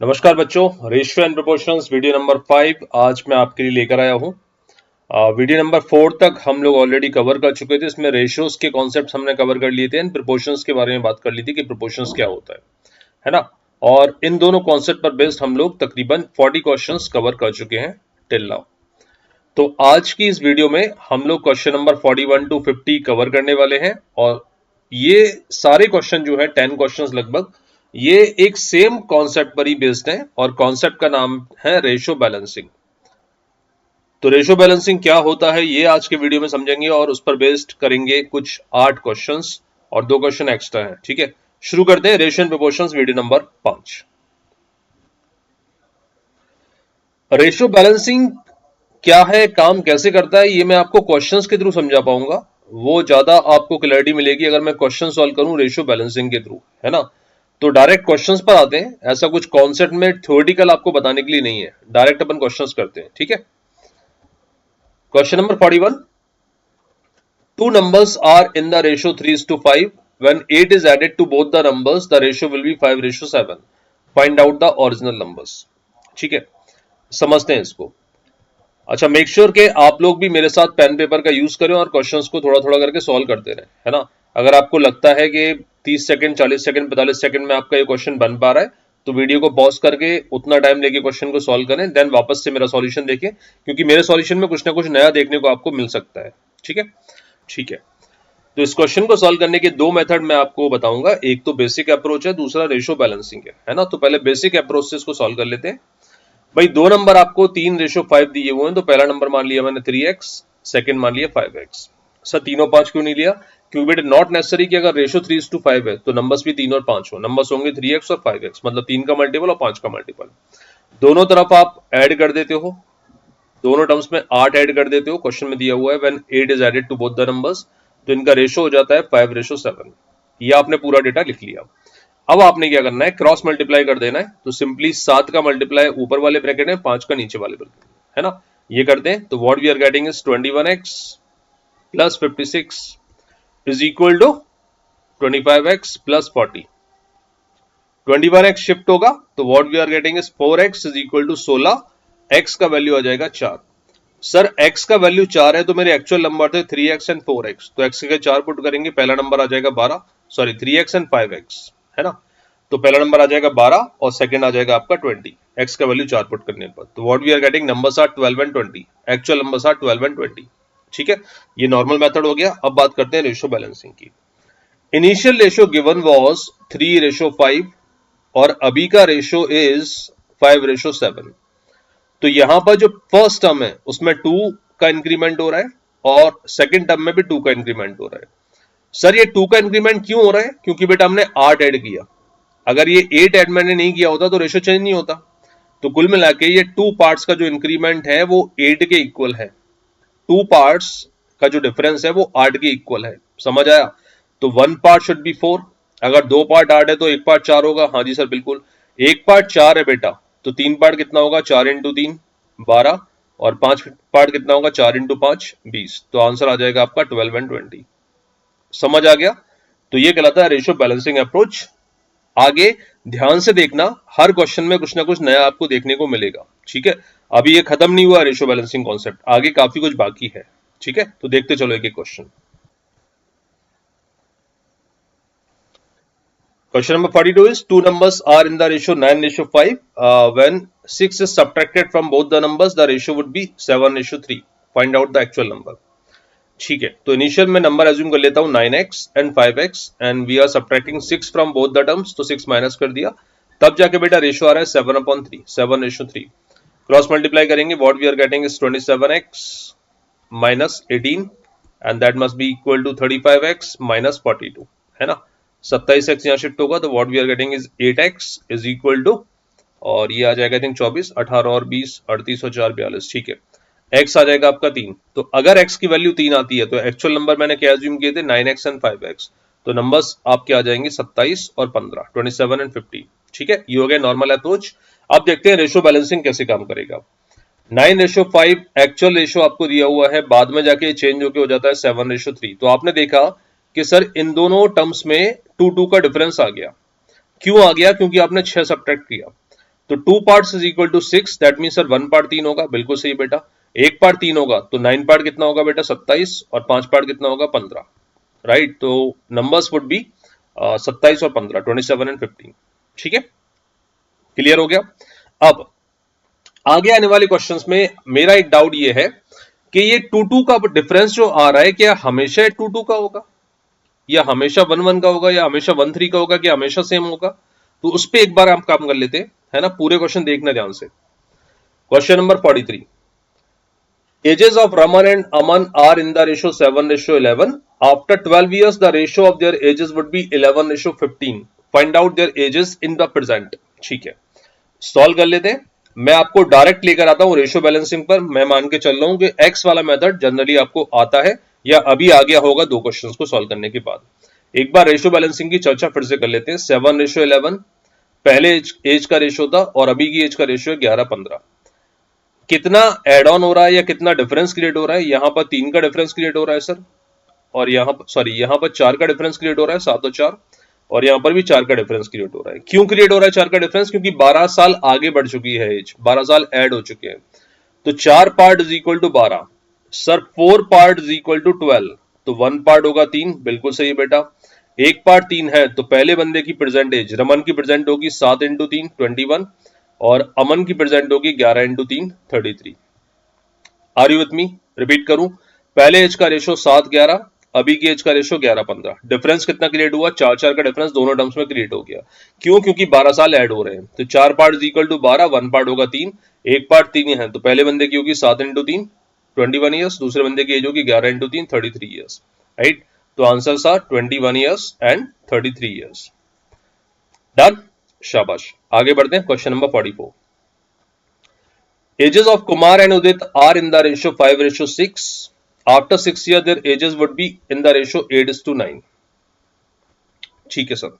नमस्कार बच्चों, ratio and proportions video number 5 आज मैं आपके लिए लेकर आया हूँ। वीडियो नंबर 4 तक हम लोग ऑलरेडी कवर कर चुके थे। इसमें रेशियोज के कॉन्सेप्ट हमने कवर कर लिए थे एंड प्रोपोर्शंस के बारे में बात कर ली थी कि प्रोपोर्शंस क्या होता है ना। और इन दोनों कॉन्सेप्ट पर बेस्ड हम लोग तकरीबन 40 क्वेश्चंस कवर कर चुके हैं टिल नाउ। तो आज की इस वीडियो में हम लोग क्वेश्चन नंबर 41 टू 50 कवर करने वाले हैं और ये सारे क्वेश्चन जो है 10 क्वेश्चंस लगभग ये एक सेम कॉन्सेप्ट पर ही बेस्ड हैं और कॉन्सेप्ट का नाम है रेशियो बैलेंसिंग। तो रेशियो बैलेंसिंग क्या होता है ये आज के वीडियो में समझेंगे और उस पर बेस्ड करेंगे कुछ 8 क्वेश्चंस और 2 क्वेश्चन एक्स्ट्रा हैं। ठीक है, शुरू करते हैं ratio and proportions video number 5। Ratio balancing क्या है, काम कैसे करता है, ये मैं आपको क्वेश्चंस के थ्रू समझा पाऊंगा। वो ज्यादा आपको क्लैरिटी मिलेगी अगर मैं क्वेश्चन सॉल्व करूं रेशियो बैलेंसिंग के थ्रू, है ना। तो डायरेक्ट क्वेश्चंस पर आते हैं। ऐसा कुछ कॉन्सेप्ट में थ्योरेटिकल आपको बताने के लिए नहीं है, डायरेक्ट अपन क्वेश्चंस करते हैं। ठीक है, question number 41। Two numbers are in the ratio 3:5. When 8 is added to both the numbers, the ratio will be 5:7. Find out the original numbers. ठीक है, समझते हैं इसको। अच्छा, मेक श्योर के आप लोग भी मेरे साथ पेन पेपर का यूज करें और क्वेश्चंस को थोड़ा थोड़ा करके सॉल्व करते रहें, है ना। अगर आपको लगता है कि 30 सेकंड 40 सेकंड 45 सेकंड में आपका ये क्वेश्चन बन पा रहा है तो वीडियो को पॉज करके उतना टाइम लेके क्वेश्चन को सॉल्व करें, देन वापस से मेरा सॉल्यूशन देखें, क्योंकि मेरे सॉल्यूशन में कुछ ना कुछ नया देखने को आपको मिल सकता है। ठीक है, ठीक है। तो इस क्वेश्चन को सॉल्व करने के 2 मेथड मैं आपको बताऊंगा। एक तो बेसिक अप्रोच है, दूसरा रेशियो बैलेंसिंग है ना। तो पहले बेसिक अप्रोच से इसको सॉल्व कर लेते हैं। भाई 2 नंबर आपको 3:5 दिए हुए हैं, तो पहला नंबर मान लिया मैंने 3x, सेकंड मान लिया 5x। सर तीनों 5 क्यों नहीं लिया? क्योंकि बेटे नॉट नेसेसरी कि अगर रेशियो 3:5 है तो नंबर्स भी 3 और 5 हो। नंबर्स होंगे 3x और 5x, मतलब 3 का मल्टीपल और 5 का मल्टीपल। दोनों तरफ आप ऐड कर देते हो, दोनों टर्म्स में 8 ऐड कर देते हो। क्वेश्चन में दिया हुआ है when 8 is added to both the numbers, तो इनका रेशियो हो जाता है 5:7। ये आपने पूरा डेटा लिख लिया। अब आपने क्या करना है, क्रॉस मल्टीप्लाई कर देना है। तो सिंपली 7 का मल्टीप्लाई ऊपर वाले ब्रैकेट में, 5 का नीचे वाले ब्रैकेट में, है ना। ये करते हैं तो what we are getting is 21x plus 56 is equal to 25x plus 40। 21x shift होगा तो what we are getting is 4x is equal to 16। x का वैल्यू आ जाएगा 4। सर x का वैल्यू 4 है तो मेरे एक्चुअल नंबर थे 3x एंड 4x, तो x के 4 पुट करेंगे, पहला नंबर आ जाएगा 12, सॉरी 3x एंड 5x, है ना। तो पहला नंबर आ जाएगा 12 और सेकंड आ जाएगा आपका 20, x का वैल्यू 4 पुट करने पर। तो what we are getting numbers are 12 and 20, actual numbers are 12 and 20। ठीक है, ये नॉर्मल मेथड हो गया। अब बात करते हैं रेशियो बैलेंसिंग की। इनिशियल रेशियो गिवन वाज 3:5 और अभी का रेशियो इज 5:7। तो यहां पर जो फर्स्ट टर्म है उसमें 2 का इंक्रीमेंट हो रहा है और सेकंड टर्म में भी 2 का इंक्रीमेंट हो रहा है। सर ये 2 का इंक्रीमेंट क्यों हो रहा है? क्योंकि बेटा हमने 8 ऐड किया। अगर ये 8 ऐड मैंने नहीं किया होता तो रेशियो चेंज नहीं होता। तो कुल मिला के ये 2 पार्ट्स का जो इंक्रीमेंट है वो 8 के इक्वल है। 2 पार्ट्स का जो डिफरेंस है वो 8 के इक्वल है। समझ आया? तो 1 पार्ट शुड बी 4। अगर 2 पार्ट 8 है तो 1 पार्ट 4 होगा। हाँ जी सर बिल्कुल, 1 पार्ट 4 है बेटा, तो 3 पार्ट कितना होगा? 4 इंटू 3 12, और 5 पार्ट कितना होगा? 4 इंटू 5 20। तो आंसर आ जाएगा आपका 12 एंड 20। समझ आ गया? तो ये कहलाता है रेशियो बैलेंसिंग अप्रोच। आगे ध्यान से देखना, हर क्वेश्चन में कुछ ना कुछ नया आपको देखने को मिलेगा। ठीक है, अभी ये खत्म नहीं हुआ रेशियो बैलेंसिंग कॉन्सेप्ट, आगे काफी कुछ बाकी है। ठीक है, तो देखते चलो एक एक question. Question number 42 is two numbers are in the ratio 9:5. When 6 is subtracted from both the numbers, the ratio would be 7:3. Find out the actual number. ठीक है, तो इनिशियल में नंबर एज्यूम कर लेता हूं 9x and 5x and we are subtracting 6 from both the terms, तो 6 minus कर दिया, तब जाके बेटा रेशियो आ रहा है 7/3, 7:3। क्रॉस मल्टीप्लाई करेंगे, what we are getting is 27x minus 18 and that must be equal to 35x minus 42, है ना। 27x यहाँ शिफ्ट होगा तो what we are getting is 8x is equal to, और ये आ जाएगा आई थिंक 24, 18 और 20 38 और 4 42। ठीक है, x आ जाएगा आपका 3। तो अगर x की वैल्यू 3 आती है तो एक्चुअल नंबर मैंने क्या एज्यूम किए थे? 9x and 5x। तो नंबर्स आपके आ जाएंगे 27 और 15, 27 एंड 50। ठीक है, ये हो गया नॉर्मल अप्रोच। अब देखते हैं रेशियो बैलेंसिंग कैसे काम करेगा। 9:5 एक्चुअल रेशियो आपको दिया हुआ है, बाद में जाके चेंज होकर हो जाता है 7:3। तो आपने देखा कि सर इन दोनों टर्म्स में 2 का डिफरेंस आ गया। क्यों आ गया? क्योंकि आपने 6 सब्ट्रैक्ट किया। तो 2 parts is equal to 6, that mean sir 1 part 3 होगा, बिल्कुल सही बेटा। 1 पार्ट 3 होगा तो 9 पार्ट कितना होगा बेटा 27, और 5 पार्ट कितना होगा 15, राइट। तो नंबर्स वुड बी 27 और 15, 27 एंड 15, ठीक है, क्लियर हो गया। अब आगे आने वाले क्वेश्चंस में मेरा एक डाउट ये है कि ये 2 का डिफरेंस जो आ रहा है क्या हमेशा 2 का होगा, या हमेशा 1 का होगा, या हमेशा 1 का होगा, क्या हमेशा सेम होगा। तो उस पर एक बार आप काम कर लेते हैं, है ना, पूरे क्वेश्चन देखना ध्यान से। Question number 43, ages of Raman and Aman are in the ratio 7:11, after 12 years the ratio of their ages would be 11:15, find out their ages in the present। ठीक है, सॉल्व कर लेते हैं। मैं आपको डायरेक्ट लेकर आता हूं रेशियो बैलेंसिंग पर। मैं मान के चल रहा हूं कि एक्स वाला मेथड जनरली आपको आता है या अभी आ गया होगा 2 क्वेश्चंस को सॉल्व करने के बाद। एक बार रेशियो बैलेंसिंग की चर्चा फिर से कर लेते हैं। 7:11 पहले एज का रेशियो था और अभी की एज का रेशियो है 11:15। कितना एड ऑन हो रहा है या कितना डिफरेंस क्रिएट हो रहा है, यहां पर 3 का डिफरेंस क्रिएट हो रहा है सर, और यहां पर सॉरी यहां पर 4 का डिफरेंस क्रिएट हो रहा है, 7 और 4, और यहां पर भी 4 का डिफरेंस क्रिएट हो रहा है। क्यों क्रिएट हो रहा है 4 का डिफरेंस, क्योंकि 12 साल आगे बढ़ चुकी है एज, 12 साल ऐड हो चुके हैं। तो 4 part is equal to 12, sir 4 part is equal to 12, तो 1 पार्ट होगा 3, बिल्कुल सही बेटा। 1 पार्ट 3 है तो पहले बंदे की प्रेजेंट एज, रमन की प्रेजेंट होगी 7 इंटू 3 21, और अमन की प्रेजेंट होगी 11 into 3 33। Are you with me, repeat करूं, पहले एज का रेशियो 7:11, अभी की एज का रेशियो 11:15। डिफरेंस कितना क्रिएट हुआ, 4 का डिफरेंस दोनों टर्म्स में क्रिएट हो गया। क्यों, क्योंकि 12 साल ऐड हो रहे हैं। तो 4 part is equal to 12, 1 part होगा 3, 1 पार्ट 3 है तो पहले बंदे की होगी 7 इंटू 3 21 ईयर्स, दूसरे बंदे की एज होगी 11 इंटू 3 33 ईयर्स, राइट। तो answer are 21 years and 33 years. Done, शाबाश। आगे बढ़ते हैं, question number 44, ages of Kumar and Udit are in the ratio 5:6. After 6 years, their ages would be in the ratio 8:9. ठीक है सर,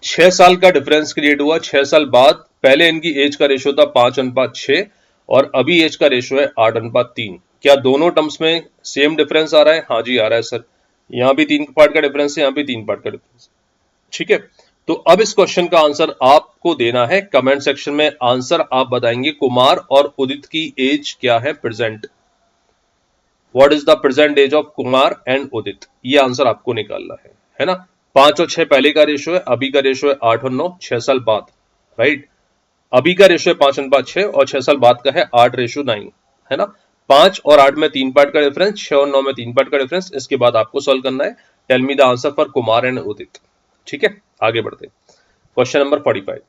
6 साल का डिफरेंस क्रिएट हुआ 6 साल बाद। पहले इनकी एज का रेशियो था 5:6 और अभी एज का रेशियो है 8:3। क्या दोनों टर्म्स में सेम डिफरेंस आ रहा है? हाँ जी आ रहा है सर, यहां भी 3 पार्ट का डिफरेंस है, यहां भी 3 पार्ट का डिफरेंस, ठीक है। तो अब इस क्वेश्चन का आंसर आपको देना है कमेंट सेक्शन में। आंसर आप बताएंगे कुमार और उदित की एज क्या है present, what is the present age of Kumar and Udit, ये आंसर आपको निकालना है ना। 5 और 6 पहले का रेशियो है, अभी का रेशियो है 8 और 9 6 साल बाद, राइट। अभी का रेशियो है 5:6 और 6 साल बाद का है 8:9, है ना। 5 और 8 में 3 पार्ट का डिफरेंस, 6 और 9 में 3 पार्ट का डिफरेंस। इसके बाद आपको सॉल्व करना है, tell me the answer for Kumar and Udit, ठीक है। आगे बढ़ते, question number 45,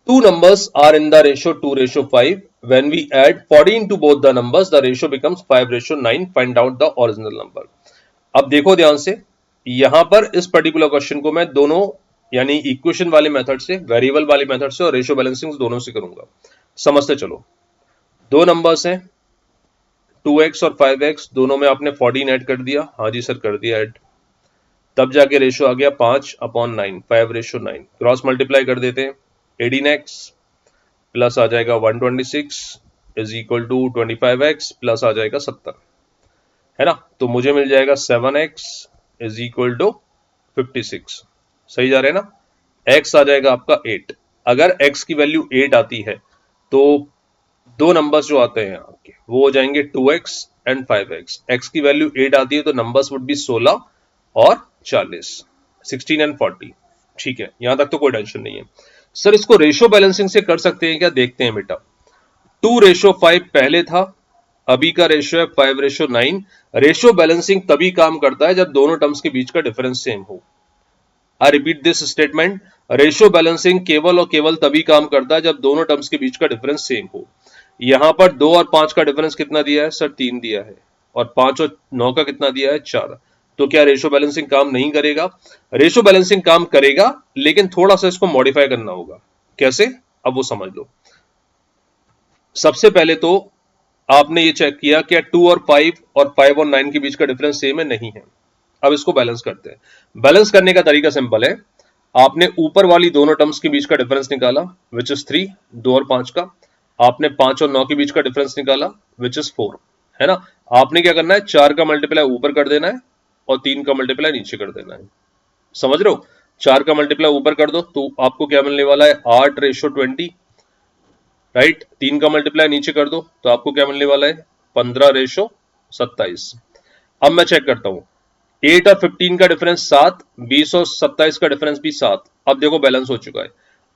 two numbers are in the ratio 2:5. When we add 14 to both the numbers, the ratio becomes 5:9. Find out the original number. अब देखो ध्यान से, यहां पर इस पर्टिकुलर क्वेश्चन को मैं दोनों यानी इक्वेशन वाले मेथड से, वेरिएबल वाले मेथड से और रेशियो बैलेंसिंग दोनों से करूंगा। समझते चलो, दो नंबर्स हैं 2x और 5x, दोनों में आपने 14 ऐड कर दिया, हाँ जी सर कर दिया ऐड, तब जाके रेशियो आ गया 5/9, 5:9। क्रॉस मल्टीप्लाई कर देते हैं, 18x प्लस आ जाएगा 126 is equal to 25x plus आ जाएगा 70, है ना। तो मुझे मिल जाएगा 7x इज इक्वल टू 56, सही जा रहे हैं ना। x आ जाएगा आपका 8। अगर x की वैल्यू 8 आती है तो दो नंबर्स जो आते हैं आपके वो हो जाएंगे 2x एंड 5x। x की वैल्यू 8 आती है तो नंबर्स वुड बी 16 और 40, 16 एंड 40, ठीक है। यहां तक तो कोई टेंशन नहीं है। सर इसको रेशियो बैलेंसिंग से कर सकते हैं क्या, देखते हैं बेटा। 2:5 पहले था, अभी का रेशियो है 5:9। रेशियो बैलेंसिंग तभी काम करता है जब दोनों टर्म्स के बीच का डिफरेंस सेम हो। I repeat this statement, ratio balancing केवल और केवल तभी काम करता है जब दोनों टर्म्स के बीच का डिफरेंस सेम हो। यहां पर 2 और 5 का डिफरेंस कितना दिया है सर, 3 दिया है, और 5 और 9 का कितना दिया है, 4। तो क्या रेशियो बैलेंसिंग काम नहीं करेगा? रेशियो बैलेंसिंग काम करेगा, लेकिन थोड़ा सा इसको मॉडिफाई करना होगा। कैसे, अब वो समझ लो। सबसे पहले तो आपने ये चेक किया कि 2 और 5 और 5 और 9 के बीच का डिफरेंस सेम है, नहीं है। अब इसको बैलेंस करते हैं। बैलेंस करने का तरीका सिंपल है, आपने ऊपर वाली दोनों टर्म्स के बीच का डिफरेंस निकाला विच इज 3, 2 और 5 का। आपने 5 और 9 के बीच का डिफरेंस निकाला विच इज 4, है ना। आपने क्या करना है, 4 का मल्टीप्लाई ऊपर कर देना है और 3 का मल्टीप्लाई नीचे कर देना है, समझ रहे हो। 4 का मल्टीप्लाई ऊपर कर दो तो आपको क्या मिलने वाला है 8:20, राइट। 3 का मल्टीप्लाई नीचे कर दो तो आपको क्या मिलने वाला है 15:27। अब मैं चेक करता हूं 8 और 15 का डिफरेंस 7, 20 और 27 का डिफरेंस भी 7। अब देखो बैलेंस हो चुका है।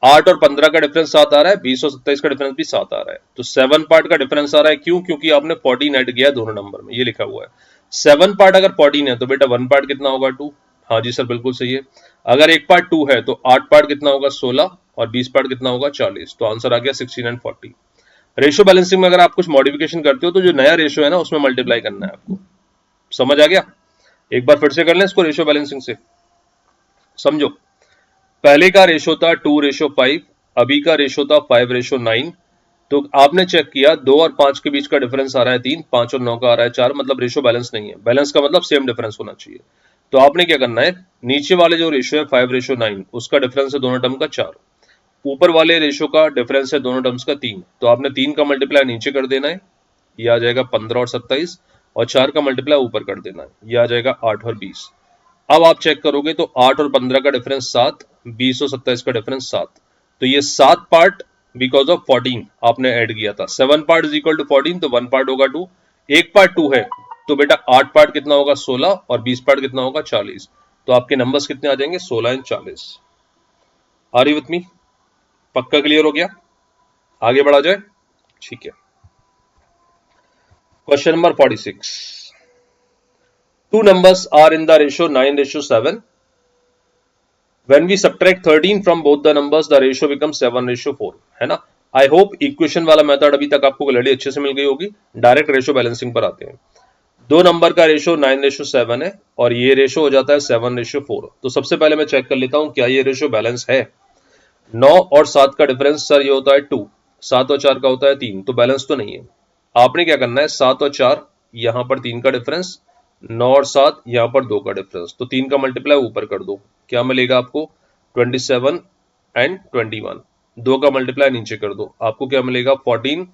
8 और 15 का डिफरेंस 7 आ रहा है, 20 और 27 का डिफरेंस भी 7 आ रहा है, तो 7 पार्ट का डिफरेंस आ रहा है। क्यों? क्योंकि आपने 14 ऐड किया दोनों नंबर में, ये लिखा हुआ है। 7 पार्ट अगर 14 है तो बेटा 1 पार्ट कितना होगा 2। हाँ जी सर बिल्कुल सही है। अगर एक पार्ट 2 है तो 8 पार्ट कितना होगा 16 और 20 पार्ट कितना होगा 40। तो आंसर आ गया 16 एंड 40। रेशियो बैलेंसिंग में अगर आप कुछ मॉडिफिकेशन करते हो तो जो नया रेशियो है ना उसमें मल्टीप्लाई करना है आपको। समझ आ गया? एक बार फिर से कर लें इसको रेशियो बैलेंसिंग से, समझो। पहले का रेशो था 2:5, अभी का रेशो था 5:9। तो आपने चेक किया 2 और 5 के बीच का डिफरेंस आ रहा है 3, 5 और 9 का आ रहा है 4, मतलब रेशो बैलेंस नहीं है। बैलेंस का मतलब सेम डिफरेंस होना चाहिए। तो आपने क्या करना है, नीचे वाले जो रेशो है 5:9 उसका डिफरेंस है दोनों टर्म का 4, ऊपर वाले रेशो का डिफरेंस है दोनों टर्म्स का 3। तो आपने 3 का मल्टीप्लाई नीचे कर देना है, ये आ जाएगा 15 और 27, और 4 का मल्टीप्लाई ऊपर कर देना है, ये आ जाएगा 8 और 20। अब आप चेक करोगे तो 8 और 15 का डिफरेंस 7, 20 और 27 का डिफरेंस 7। तो ये 7 पार्ट बिकॉज ऑफ 14 आपने ऐड किया था। 7 पार्ट इज इक्वल टू 14, तो 1 पार्ट होगा 2। एक पार्ट 2 है तो बेटा 8 पार्ट कितना होगा 16 और 20 पार्ट कितना होगा 40। तो आपके नंबर्स कितने आ जाएंगे 16 and 40। Are you with me? पक्का क्लियर हो गया? आगे बढ़ा जाए, ठीक है। Question number 46। Two numbers are in the ratio 9:7. When we subtract 13 from both the numbers, the ratio becomes 7:4, है ना। आई होप इक्वेशन वाला मेथड अभी तक आपको क्लियरली अच्छे से मिल गई होगी। डायरेक्ट रेशो बैलेंसिंग पर आते हैं। दो नंबर का रेशो 9:7 है और ये रेशो हो जाता है 7:4। तो सबसे पहले मैं चेक कर लेता हूं क्या ये रेशो बैलेंस है। 9 और 7 का डिफरेंस सर ये होता है 2, 7 और 4 का होता है 3, तो बैलेंस तो नहीं है। आपने क्या करना है 7 और 4 यहां पर 3 का डिफरेंस, 9 और 7 यहां पर 2 का डिफरेंस, तो 3 का मल्टीप्लाई ऊपर कर दो, क्या मिलेगा आपको 27 एंड 21। 2 का मल्टीप्लाई नीचे कर दो, आपको क्या मिलेगा 14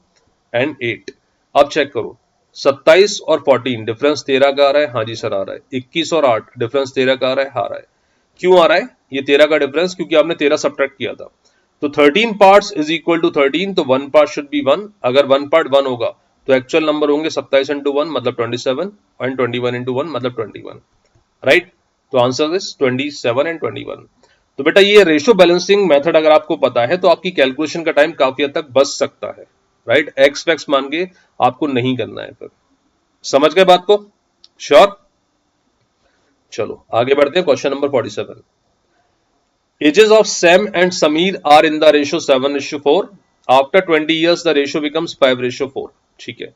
एंड 8। अब चेक करो 27 और 14 डिफरेंस 13 का आ रहा है, हाँ जी सर आ रहा है। 21 और 8 डिफरेंस 13 का आ रहा है, आ रहा है। क्यों आ रहा है ये 13 का डिफरेंस? क्योंकि आपने 13 सब्ट्रैक्ट किया था। तो 13 पार्ट्स इज इक्वल टू 13, तो 1 पार्ट शुड बी 1। अगर 1 पार्ट 1 होगा तो एक्चुअल नंबर होंगे 27 इंटू 1 मतलब 27 एंड 21 इंटू 1 मतलब 21, राइट। तो आंसर इज 27 एंड 21। तो बेटा ये रेशियो बैलेंसिंग मेथड अगर आपको पता है तो आपकी कैलकुलेशन का टाइम काफी हद तक बच सकता है, राइट। एक्स फैक्स मान के आपको नहीं करना है। फिर समझ गए बात को? श्योर? चलो आगे बढ़ते हैं। Question number 47। Ages of Sam and Sameer are in the ratio 7:4. After 20 years the ratio becomes 5:4. ठीक है,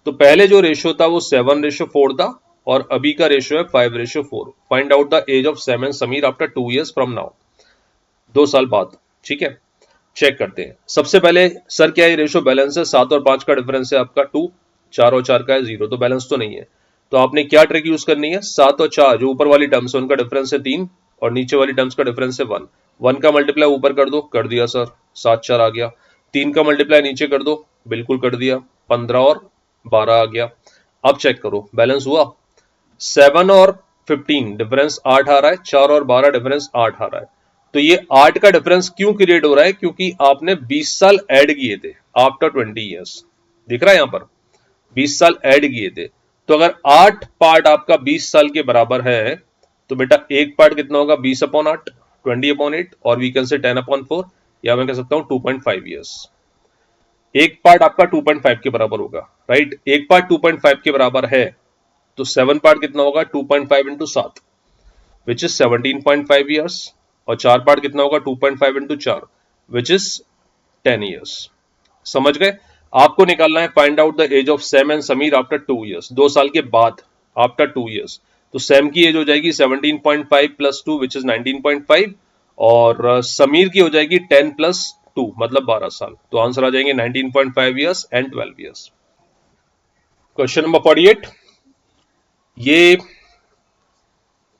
तो पहले जो रेशियो था वो 7:4 था और अभी का रेशियो है 5:4। Find out the age of Sam and Sameer after 2 years from now. 2 साल बाद, ठीक है। चेक करते हैं। सबसे पहले सर क्या ये रेशियो बैलेंस है? 7 और 5 का डिफरेंस है आपका 2, 4 और 4 का है 0, तो बैलेंस तो नहीं है। तो आपने क्या ट्रिक यूज करनी है, 7 और 4 जो ऊपर वाली टर्म्स है उनका डिफरेंस है 3 और नीचे वाली टर्म्स का डिफरेंस है 1। 1 का मल्टीप्लाई ऊपर कर दो, कर दिया सर, 7 4 आ गया। 3 का मल्टीप्लाई नीचे कर दो, बिल्कुल कर दिया, 15 और 12 आ गया। अब चेक करो बैलेंस हुआ। 7 और 15 डिफरेंस 8 आ रहा है, 4 और 12 डिफरेंस 8 आ रहा है। तो ये 8 का डिफरेंस क्यों क्रिएट हो रहा है? क्योंकि आपने 20 साल ऐड किए थे आफ्टर 20 ईयर्स। दिख रहा है यहां पर 20 साल ऐड किए थे। तो अगर 8 पार्ट आपका 20 साल के बराबर है तो बेटा एक पार्ट कितना होगा 20/8, 20/8, और वी कैन से 10/4, या मैं कह सकता हूं 2.5 ईयर्स। एक पार्ट आपका 2.5 के बराबर होगा, राइट। एक पार्ट 2.5 के बराबर है तो 7 पार्ट कितना होगा 2.5 इंटू 7 विच इज 17.5 ईयर्स, और 4 पार्ट कितना होगा 2.5 इंटू 4 विच इज 10 ईयर्स। समझ गए? आपको निकालना है find out the age of Sam and Sameer after 2 years, 2 साल के बाद, आफ्टर 2 ईयर्स। तो सैम की एज हो जाएगी 17.5 प्लस 2 विच इज 19.5, और समीर की हो जाएगी 10 प्लस 2 मतलब 12 साल। तो आंसर आ जाएंगे 19.5 years and 12 years. Question number 48। ये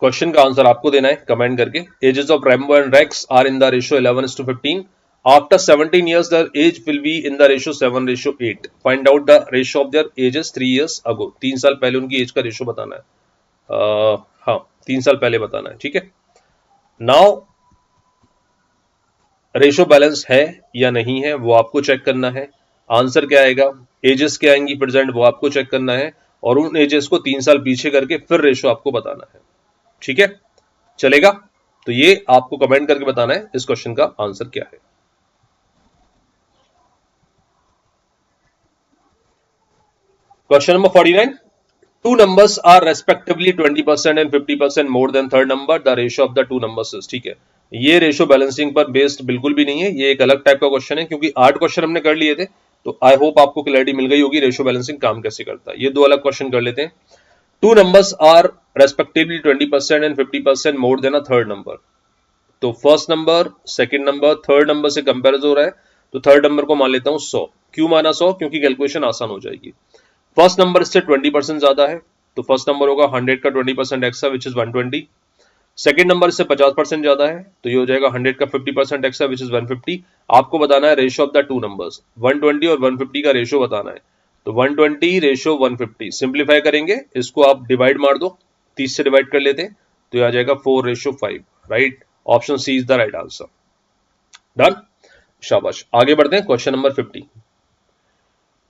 क्वेश्चन का आंसर आपको देना है कमेंट करके। Ages of Rambo and Rex are in the ratio 11:15. After 17 years, their age will be in the ratio 7:8. Find out the ratio of their ages 3 years ago. 3 साल पहले उनकी as का ratio बताना है। हाँ 3 साल पहले बताना है, ठीक है। नाउ रेशो बैलेंस है या नहीं है वो आपको चेक करना है। आंसर क्या आएगा, एजेस क्या आएंगी प्रेजेंट वो आपको चेक करना है, और उन एजेस को 3 साल पीछे करके फिर रेशो आपको बताना है। ठीक है, चलेगा? तो ये आपको कमेंट करके बताना है इस क्वेश्चन का आंसर क्या है। Question number 49, two numbers are respectively 20% and 50% more than third number, the ratio of the two numbers is। ठीक है, ये रेशो बैलेंसिंग पर बेस्ड बिल्कुल भी नहीं है, ये एक अलग टाइप का क्वेश्चन है, क्योंकि 8 क्वेश्चन हमने कर लिए थे। तो आई होप आपको क्लैरिटी मिल गई होगी रेशो बैलेंसिंग काम कैसे करता है। ये दो अलग क्वेश्चन कर लेते हैं। Two numbers are respectively 20% and 50% more than a third number. तो first number, second number, third number से कंपेरिजन हो रहा है, तो थर्ड नंबर को मान लेता हूं 100। क्यों माना 100? क्योंकि कैलकुलेशन आसान हो जाएगी। फर्स्ट नंबर इससे 20% ज्यादा है, तो फर्स्ट नंबर होगा 100 का 20% extra which is 120। Second number इससे 50% ज्यादा है, तो ये हो जाएगा 100 का 50% एक्स्ट्रा विच इज 150। आपको बताना है ratio of the two numbers, 120 और 150 का रेशो बताना है। तो 120 रेशो 150 सिंप्लीफाई करेंगे, इसको आप डिवाइड मार दो, 30 से डिवाइड कर लेते हैं, तो ये आ जाएगा 4:5। Right, option C is the right answer. Done, शाबाश। आगे बढ़ते हैं, question number 50।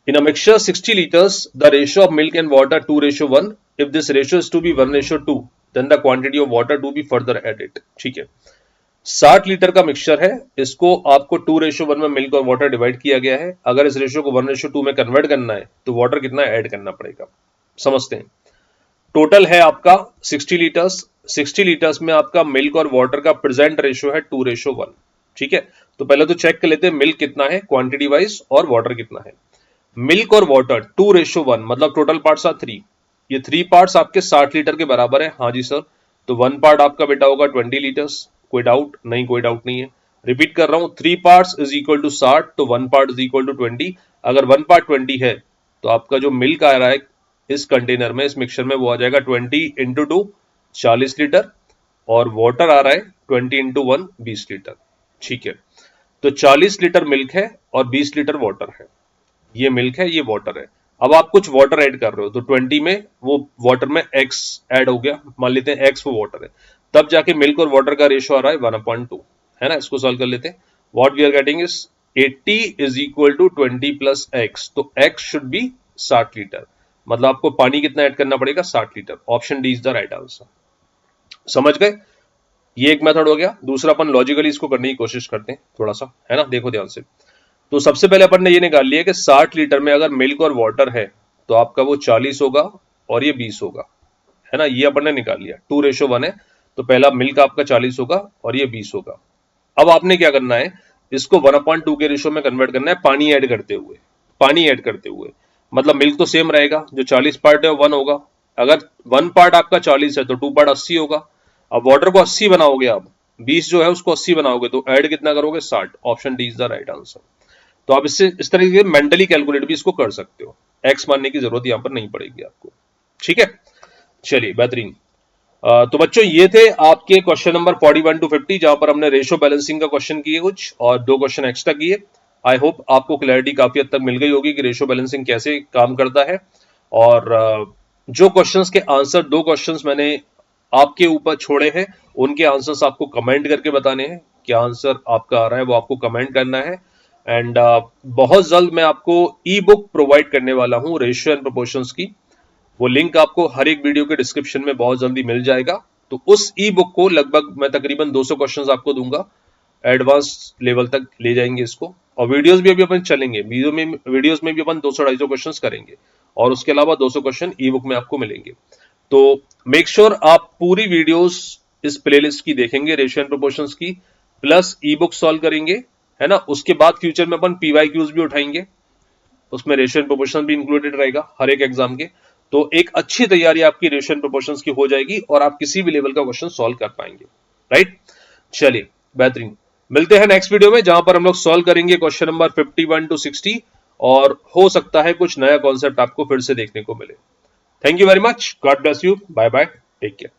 In a mixture 60 liters, the ratio of milk and water 2:1. If this ratio is to be 1:2, then the quantity of water to be further added। ठीक है, 60 litre का mixture है, इसको आपको 2:1 में मिल्क और वाटर डिवाइड किया गया है। अगर इस रेशियो को 1:2 में कन्वर्ट करना है तो वाटर कितना ऐड करना पड़ेगा, समझते हैं। टोटल है आपका 60 लीटर्स। 60 लीटर्स में आपका मिल्क और वाटर का प्रेजेंट रेशियो है 2:1। ठीक है, तो पहले तो चेक कर लेते हैं मिल्क कितना है क्वांटिटी वाइज और वाटर कितना है। मिल्क और वाटर 2:1, मतलब टोटल पार्ट्स आर 3। ये 3 पार्ट्स आपके 60 लीटर के बराबर है। हाँ जी सर, तो 1 पार्ट आपका बेटा होगा 20 लीटर्स। कोई डाउट नहीं? कोई डाउट नहीं है। रिपीट कर रहा हूं, 3 पार्ट्स इज इक्वल टू 60, तो 1 पार्ट इज इक्वल टू 20। अगर 1 पार्ट 20 है तो आपका जो मिल्क आ रहा है इस कंटेनर में, इस मिक्सचर में, वो आ जाएगा 20 इंटू 2 40 लीटर, और वाटर आ रहा है 20 इंटू 1 20 लीटर। ठीक है, तो 40 लीटर मिल्क है और 20 लीटर वाटर है। ये मिल्क है, ये वाटर है। अब आप कुछ वाटर ऐड कर रहे हो, तो 20 में वो वाटर में x ऐड हो गया, मान लेते हैं x वो वाटर है, तब जाके मिल्क और वाटर का रेशियो आ रहा है 1/2, है ना। इसको सॉल्व कर लेते हैं। What we are getting is 80 is equal to 20 plus x, तो x शुड बी 60 लीटर, मतलब आपको पानी कितना ऐड करना पड़ेगा 60 litre. Option D is the right answer. समझ गए? ये एक मेथड हो गया। दूसरा अपन लॉजिकली इसको करने की कोशिश करते हैं थोड़ा सा, है ना। देखो ध्यान से, तो सबसे पहले अपन ने ये निकाल लिया कि 60 लीटर में अगर मिल्क और वाटर है तो आपका वो 40 होगा और ये 20 होगा, है ना। ये अपन ने निकाल लिया, 2:1 है, तो पहला मिल्क आपका 40 होगा और ये 20 होगा। अब आपने क्या करना है, इसको 1/2 के रेशियो में कन्वर्ट करना है, पानी ऐड करते हुए। पानी ऐड करते हुए मतलब मिल्क तो सेम रहेगा, जो 40 पार्ट है वो 1 होगा। अगर 1 पार्ट आपका 40 है तो 2 पार्ट 80 होगा। अब वाटर को 80 बनाओगे, आप 20 जो है उसको 80 बनाओगे, तो ऐड कितना करोगे 60। Option D is the right answer. तो आप इससे इस तरीके से मेंटली कैलकुलेट भी इसको कर सकते हो, एक्स मानने की जरूरत यहां पर नहीं पड़ेगी आपको। ठीक है, चलिए बेहतरीन। तो बच्चों ये थे आपके क्वेश्चन नंबर 41 टू 50, जहां पर हमने रेशो बैलेंसिंग का क्वेश्चन किए कुछ और 2 क्वेश्चन एक्स्ट्रा किए। आई होप आपको क्लैरिटी काफी हद तक मिल गई होगी कि रेशो बैलेंसिंग कैसे काम करता है। और जो क्वेश्चंस के आंसर, 2 क्वेश्चंस मैंने आपके ऊपर छोड़े हैं, उनके आंसर्स आपको कमेंट करके बताने हैं। क्या आंसर आपका आ रहा है वो आपको कमेंट करना है। एंड बहुत जल्द मैं आपको ई बुक प्रोवाइड करने वाला हूं रेशियो एंड प्रोपोर्शंस की। वो लिंक आपको हर एक वीडियो के डिस्क्रिप्शन में बहुत जल्दी मिल जाएगा। तो उस ई बुक को लगभग मैं तकरीबन 200 क्वेश्चंस आपको दूंगा, एडवांस लेवल तक ले जाएंगे इसको। और वीडियोस भी अभी अपन चलेंगे, वीडियोस में भी अपन 200-250 क्वेश्चंस करेंगे, और उसके अलावा 200 क्वेश्चन ई बुक में आपको मिलेंगे। तो मेक श्योर आप पूरी वीडियोस इस प्लेलिस्ट की देखेंगे, रेशियो एंड प्रोपोर्शंस की, प्लस ई बुक सॉल्व करेंगे, है ना। उसके बाद फ्यूचर में अपन पीवाईक्यूज भी उठाएंगे, उसमें रेशियो एंड प्रोपोर्शन भी इंक्लूडेड रहेगा हर एक एग्जाम के। तो एक अच्छी तैयारी आपकी रेशियो एंड प्रोपोर्शंस की हो जाएगी और आप किसी भी लेवल का क्वेश्चन सॉल्व कर पाएंगे। राइट, चलिए बेहतरीन। मिलते हैं नेक्स्ट वीडियो में, जहां पर हम लोग सॉल्व करेंगे क्वेश्चन नंबर 51 टू 60, और हो सकता है कुछ नया कॉन्सेप्ट आपको फिर से देखने को मिले। Thank you very much, God bless you, bye bye, take care.